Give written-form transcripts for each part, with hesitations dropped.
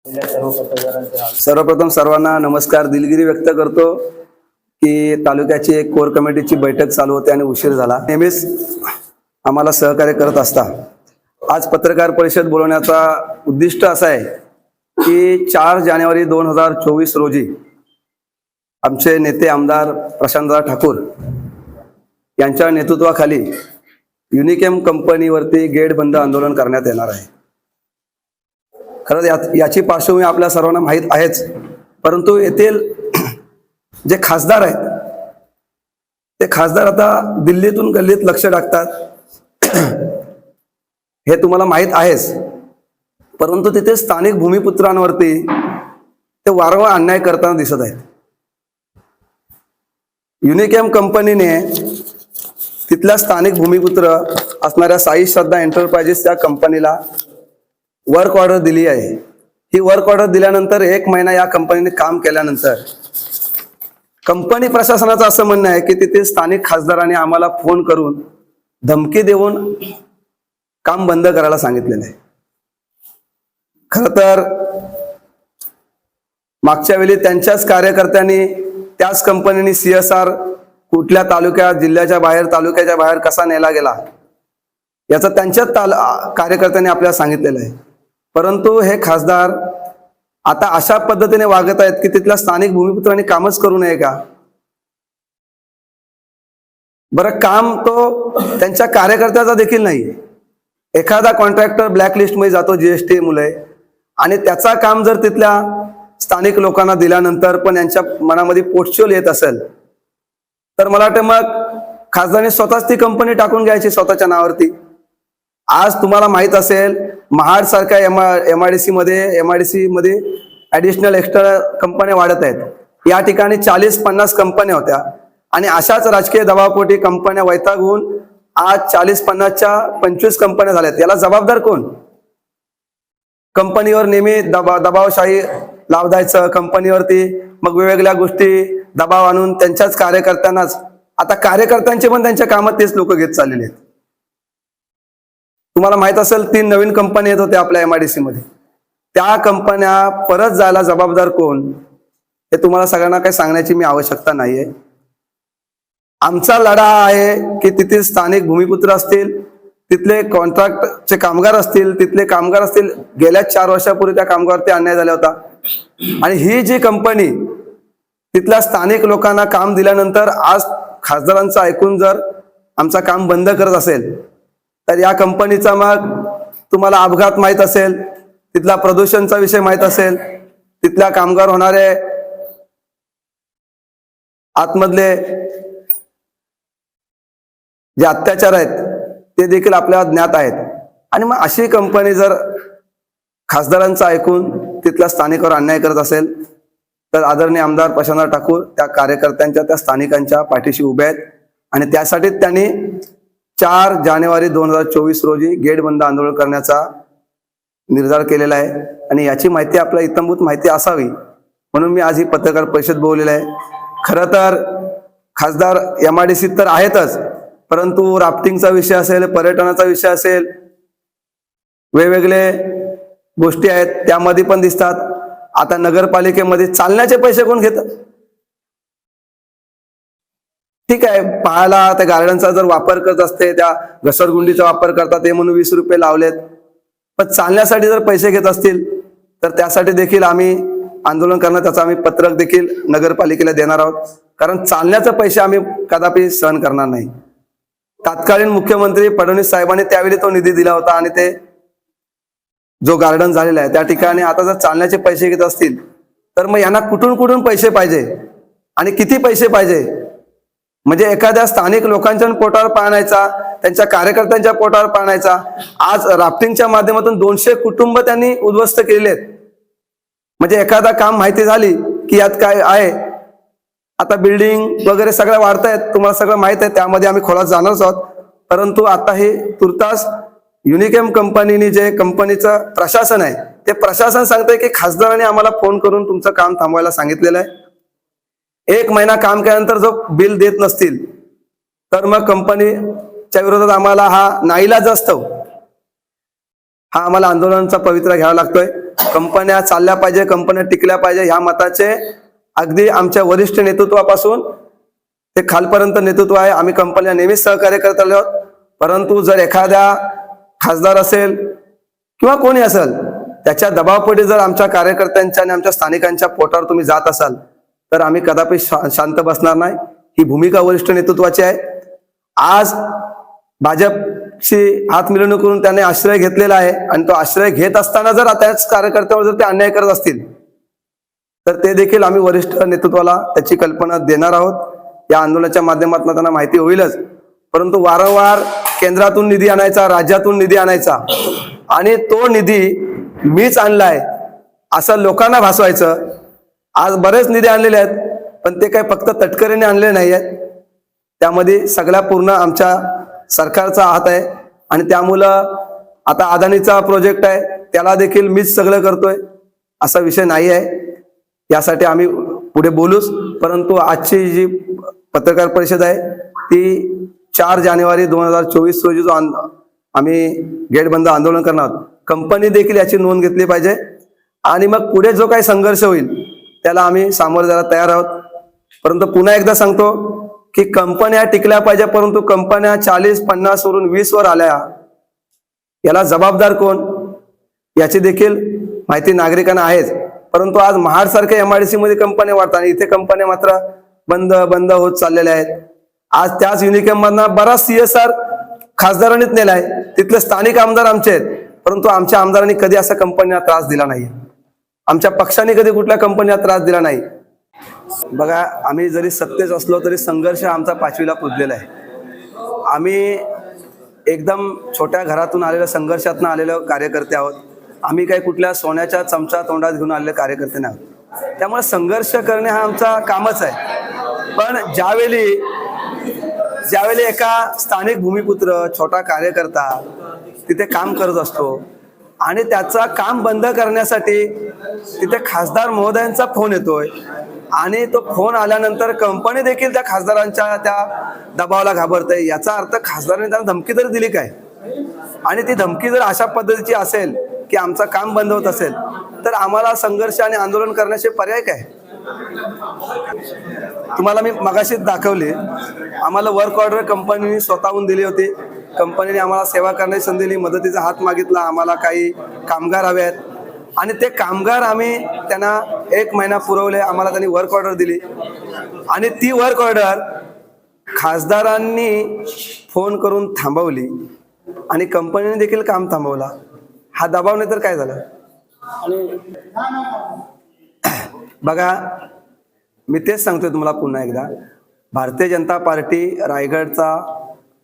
सर्वप्रथम सर्वांना नमस्कार. दिलगिरी व्यक्त करतो की तालुक्याची एक कोर कमिटीची बैठक चालू होती आणि उशीर झाला. नेहमीच आम्हाला सहकार्य करत असता. आज पत्रकार परिषद बोलवण्याचा उद्दिष्ट असा आहे की 4 जानेवारी 2024 रोजी आमचे नेते आमदार प्रशांतदादा ठाकूर यांच्या नेतृत्वाखाली युनिकेम कंपनीवरती गेट बंद आंदोलन करण्यात येणार आहे. खरंच याची पार्श्वभूमी आपल्या सर्वांना माहीत आहेच, परंतु येथील जे खासदार आहेत ते खासदार आता दिल्लीतून गल्लीत लक्ष टाकतात हे तुम्हाला माहीत आहेच, परंतु तिथे स्थानिक भूमिपुत्रांवरती ते वारंवार अन्याय करताना दिसत आहेत. युनिकेम कंपनीने तिथल्या स्थानिक भूमिपुत्र असणाऱ्या साई श्रद्धा एंटरप्राइजेस त्या कंपनीला वर्क ऑर्डर दिली आहे. ही वर्क ऑर्डर दिल्यानंतर 1 महिना या कंपनीने काम केल्यानंतर कंपनी प्रशासनाचं असं म्हणणं आहे की तिथे स्थानिक खासदारांनी आम्हाला फोन करून धमकी देऊन काम बंद करायला सांगितलेलं आहे. खरं तर मागच्या वेळी त्यांच्याच कार्यकर्त्यांनी त्याच कंपनीने CSR कुठल्या तालुक्यात, जिल्ह्याच्या बाहेर, तालुक्याच्या बाहेर कसा नेला गेला याचं त्यांच्याच कार्यकर्त्यांनी आपल्याला सांगितलेलं आहे. परंतु हे खासदार आता अशा पद्धतीने वागत आहेत की तिथल्या स्थानिक भूमिपुत्रांनी कामच करू नये का? बरं, काम तो त्यांच्या कार्यकर्त्याचा देखील नाही. एखादा कॉन्ट्रॅक्टर ब्लॅकलिस्ट मध्ये जातो GST मुळे आणि त्याचा काम जर तिथल्या स्थानिक लोकांना दिल्यानंतर पण यांच्या मनामध्ये पोटशोल येत असेल तर मला वाटतं मग खासदारांनी स्वतःच ती कंपनी टाकून घ्यायची स्वतःच्या नावावरती. आज तुम्हाला माहित असेल महाड सारख्या MIDC मध्ये ऍडिशनल एक्स्ट्रा कंपन्या वाढत आहेत. या ठिकाणी 40-50 कंपन्या होत्या आणि अशाच राजकीय दबावापोटी कंपन्या वैतागून आज 40-50च्या 25 कंपन्या झाल्यात. याला जबाबदार कोण? कंपनीवर नेहमी दबावशाही लाव द्यायचं, कंपनीवरती मग वेगवेगळ्या गोष्टी दबाव आणून त्यांच्याच कार्यकर्त्यांनाच, आता कार्यकर्त्यांचे पण त्यांच्या कामात तेच लोक घेत चाललेले आहेत. तुम्हाला माहित असेल 3 नवीन कंपन्या येत होत्या आपल्या MIDC मध्ये. त्या कंपन्या परत जायला जबाबदार कोण हे तुम्हाला सगळ्यांना काही सांगण्याची मी आवश्यकता नाहीये. आमचा लढा आहे की तिथे स्थानिक भूमिपुत्र असतील, तिथले कॉन्ट्रॅक्टचे कामगार असतील, तिथले कामगार असतील. गेल्या 4 वर्षापूर्वी त्या कामगारवरती अन्याय झाला होता आणि ही जी कंपनी तिथल्या स्थानिक लोकांना काम दिल्यानंतर आज खासदारांचं ऐकून जर आमचं काम बंद करत असेल तर या कंपनीचा मग तुम्हाला अपघात माहित असेल, तिथला प्रदूषणचा विषय माहित असेल, तिथल्या कामगार होणारे आतमधले जे अत्याचार आहेत ते देखील आपल्याला ज्ञात आहेत. आणि मग अशी कंपनी जर खासदारांचं ऐकून तिथल्या स्थानिकावर अन्याय करत असेल तर आदरणीय आमदार प्रशांतदादा ठाकूर त्या कार्यकर्त्यांच्या, त्या स्थानिकांच्या पाठीशी उभे आहेत आणि त्यासाठी त्यांनी 4 जानेवारी 2024 रोजी गेट बंद आंदोलन करण्याचा निर्धार केलेला आहे. आणि याची माहिती आपल्याला इत्थंभूत माहिती असावी म्हणून मी आज ही पत्रकार परिषद बोलवलेली आहे. खरं तर खासदार MIDC तर आहेतच, परंतु राफ्टिंगचा विषय असेल, पर्यटनाचा विषय असेल, वेगवेगळे गोष्टी आहेत त्यामध्ये पण दिसतात. आता नगरपालिकेमध्ये चालण्याचे पैसे कोण घेतात? ठीक आहे, पाहायला त्या गार्डनचा जर वापर करत असते, त्या घसरगुंडीचा वापर करतात ते म्हणून 20 रुपये लावलेत, पण चालण्यासाठी जर पैसे घेत असतील तर त्यासाठी देखील आम्ही आंदोलन करणार. त्याचं आम्ही पत्रक देखील नगरपालिकेला देणार आहोत, कारण चालण्याचे पैसे आम्ही कदापि सहन करणार नाही. तत्कालीन मुख्यमंत्री फडणवीस साहेबांनी त्यावेळी तो निधी दिला होता आणि ते जो गार्डन झालेला आहे त्या ठिकाणी आता जर चालण्याचे पैसे घेत असतील तर मग यांना कुठून कुठून पैसे पाहिजे आणि किती पैसे पाहिजे? म्हणजे एखाद्या स्थानिक लोकांच्या पोटावर पाण्याचा, त्यांच्या कार्यकर्त्यांच्या पोटावर पाण्याचा. आज राफ्टिंगच्या माध्यमातून 200 कुटुंब त्यांनी उद्ध्वस्त केलेले आहेत. म्हणजे एखादा काम माहिती झाली की यात काय आहे. आता बिल्डिंग वगैरे सगळं वाढतायत, तुम्हाला सगळं माहित आहे, त्यामध्ये आम्ही खोलात जाणारच आहोत. परंतु आता हे तुर्तास युनिकेम कंपनीने जे कंपनीचं प्रशासन आहे ते प्रशासन सांगतंय की खासदारांनी आम्हाला फोन करून तुमचं काम थांबवायला सांगितलेलं आहे. 1 महिना काम केल्यानंतर जो बिल देत नसतील तर मग कंपनीच्या विरोधात आम्हाला हा नाईलाज असतो, हा आम्हाला आंदोलनाचा पवित्रा घ्यावा लागतोय. कंपन्या चालल्या पाहिजे, कंपन्या टिकल्या पाहिजे ह्या मताचे अगदी आमच्या वरिष्ठ नेतृत्वापासून ते खालपर्यंत नेतृत्व आहे. आम्ही कंपन्या नेहमीच सहकार्य करत आलो आहोत. परंतु जर एखाद्या खासदार असेल किंवा कोणी असेल त्याच्या दबावपोटी जर आमच्या कार्यकर्त्यांच्या आणि आमच्या स्थानिकांच्या पोटावर तुम्ही जात असाल तर आम्ही कदापि शांत बसणार नाही. ही भूमिका वरिष्ठ नेतृत्वाची आहे. आज भाजपशी हात मिळवणूक करून त्याने आश्रय घेतलेला आहे आणि तो आश्रय घेत असताना जर त्याच कार्यकर्त्यावर जर ते अन्याय करत असतील तर ते देखील आम्ही वरिष्ठ नेतृत्वाला त्याची कल्पना देणार आहोत. या आंदोलनाच्या माध्यमातून त्यांना माहिती होईलच. परंतु वारंवार केंद्रातून निधी आणायचा, राज्यातून निधी आणायचा आणि तो निधी मीच आणलाय असं लोकांना भासवायचं. आज बरेच निधी आणलेले आहेत पण ते काही फक्त तटकरीने आणले नाही आहेत. त्यामध्ये सगळ्या पूर्ण आमच्या सरकारचा हात आहे आणि त्यामुळं आता अदानीचा प्रोजेक्ट आहे त्याला देखील मीच सगळं करतोय असा विषय नाही आहे. यासाठी आम्ही पुढे बोलूच. परंतु आजची जी पत्रकार परिषद आहे ती 4 जानेवारी 2024 रोजी जो आम्ही गेट बंद आंदोलन करणार आहोत, कंपनी देखील याची नोंद घेतली पाहिजे आणि मग पुढे जो काही संघर्ष होईल त्याला आम्ही सामोरे जायला तयार आहोत. परंतु पुन्हा एकदा सांगतो की कंपन्या टिकल्या पाहिजे, परंतु कंपन्या 40-50 वरून 20 वर आल्या याला जबाबदार कोण याची देखील माहिती नागरिकांना आहेच. परंतु आज महाड सारख्या MIDC मध्ये कंपन्या वाढतात आणि इथे कंपन्या मात्र बंद होत चाललेल्या आहेत. आज त्याच युनिकॉम मधनं बराच CSR खासदारांनीच नेलाय. तिथले स्थानिक आमदार आमचे आहेत, परंतु आमच्या आमदारांनी कधी असा कंपन्यांना त्रास दिला नाही. आमच्या पक्षाने कधी कुठल्या कंपन्यांना त्रास दिला नाही. बघा, आम्ही जरी सत्तेत असलो तरी संघर्ष आमचा 5वीला पुजलेला आहे. आम्ही एकदम छोट्या घरातून आलेल्या संघर्षातून आलेले कार्यकर्ते आहोत. आम्ही काही कुठल्या सोन्याच्या चमचा तोंडात घेऊन आलेले कार्यकर्ते नाही आहोत. त्यामुळे संघर्ष करणे हा आमचा कामच आहे. पण ज्यावेळी एका स्थानिक भूमिपुत्र छोटा कार्यकर्ता तिथे काम करत असतो आणि त्याचा काम बंद करण्यासाठी तिथे खासदार महोदयांचा फोन येतोय आणि तो फोन आल्यानंतर कंपनी देखील त्या खासदारांच्या त्या दबावाला घाबरते, याचा अर्थ खासदारांनी त्यांना धमकी तरी दिली काय? आणि ती धमकी जर अशा पद्धतीची असेल की आमचं काम बंद होत असेल तर आम्हाला संघर्ष आणि आंदोलन करण्याचे पर्याय काय? तुम्हाला मी मगाशीच दाखवली, आम्हाला वर्क ऑर्डर कंपनीने स्वतःहून दिली होती. कंपनीने आम्हाला सेवा करण्याची संधी दिली, मदतीचा हात मागितला, आम्हाला काही कामगार हवे आहेत आणि ते कामगार आम्ही त्यांना 1 महिना पुरवले. आम्हाला त्यांनी वर्क ऑर्डर दिली आणि ती वर्क ऑर्डर खासदारांनी फोन करून थांबवली आणि कंपनीने देखील काम थांबवला. हा दबाव नाही तर काय झालं? बघा, मी तेच सांगतोय तुम्हाला पुन्हा एकदा, भारतीय जनता पार्टी रायगडचा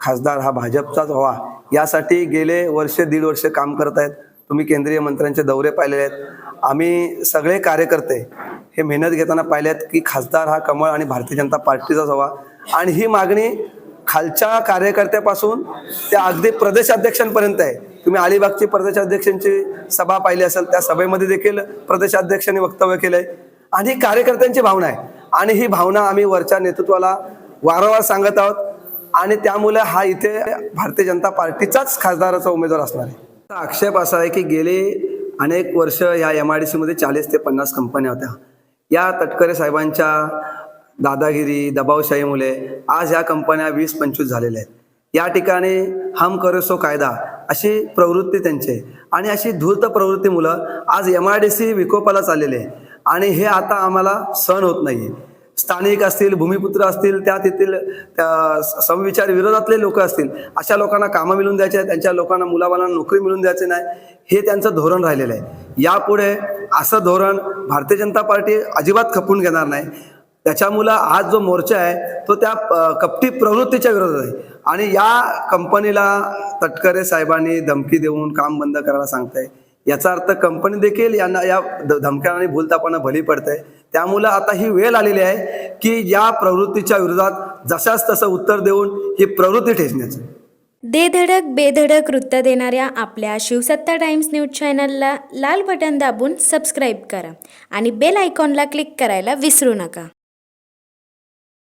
खासदार हा भाजपचाच व्हावा यासाठी गेले दीड वर्ष काम करत आहेत. तुम्ही केंद्रीय मंत्र्यांचे दौरे पाहिलेले आहेत. आम्ही सगळे कार्यकर्ते हे मेहनत घेताना पाहिलेत की खासदार हा कमळ आणि भारतीय जनता पार्टीचाच व्हावा आणि ही मागणी खालच्या कार्यकर्त्यापासून त्या अगदी प्रदेशाध्यक्षांपर्यंत आहे. तुम्ही अलिबागची प्रदेशाध्यक्षांची सभा पाहिली असेल, त्या सभेमध्ये देखील प्रदेशाध्यक्षांनी वक्तव्य केलंय आणि कार्यकर्त्यांची भावना आहे आणि ही भावना आम्ही वरच्या नेतृत्वाला वारंवार सांगत आहोत आणि त्यामुळे हा इथे भारतीय जनता पार्टीचाच खासदाराचा उमेदवार असणार आहे. आक्षेप असा आहे की गेले अनेक वर्ष या MIDC मध्ये 40 ते 50 कंपन्या होत्या. या तटकरे साहेबांच्या दादागिरी दबावशाहीमुळे आज ह्या कंपन्या 20-25 झालेल्या आहेत. या ठिकाणी हम करे सो कायदा अशी प्रवृत्ती त्यांची आणि अशी धूर्त प्रवृत्तीमुळं आज MIDC विकोपाला चाललेले आहे आणि हे आता आम्हाला सहन होत नाहीये. स्थानिक असतील, भूमिपुत्र असतील, त्या तेथील समविचार विरोधातले लोक असतील, अशा लोकांना कामं मिळून द्यायचे आहेत, त्यांच्या लोकांना मुलाबाळांना नोकरी मिळून द्यायचे नाही, हे त्यांचं धोरण राहिलेलं आहे. यापुढे असं धोरण भारतीय जनता पार्टी अजिबात खपून घेणार नाही. त्याच्यामुळं आज जो मोर्चा आहे तो त्या कपटी प्रवृत्तीच्या विरोधात आहे आणि या कंपनीला तटकरे साहेबांनी धमकी देऊन काम बंद करायला सांगताय. याचा अर्थ कंपनी देखील यांना या धमक्यांना भूलतापांना भली पडते. त्यामुळे आता ही वेळ आलेली आहे की या प्रवृत्तीच्या विरोधात जशाच तसं उत्तर देऊन ही प्रवृत्ती ठेचण्याचं. दे धडक बेधडक वृत्त देणाऱ्या आपल्या शिवसत्ता टाइम्स न्यूज चॅनलला लाल बटन दाबून सबस्क्राईब करा आणि बेल आयकॉनला क्लिक करायला विसरू नका.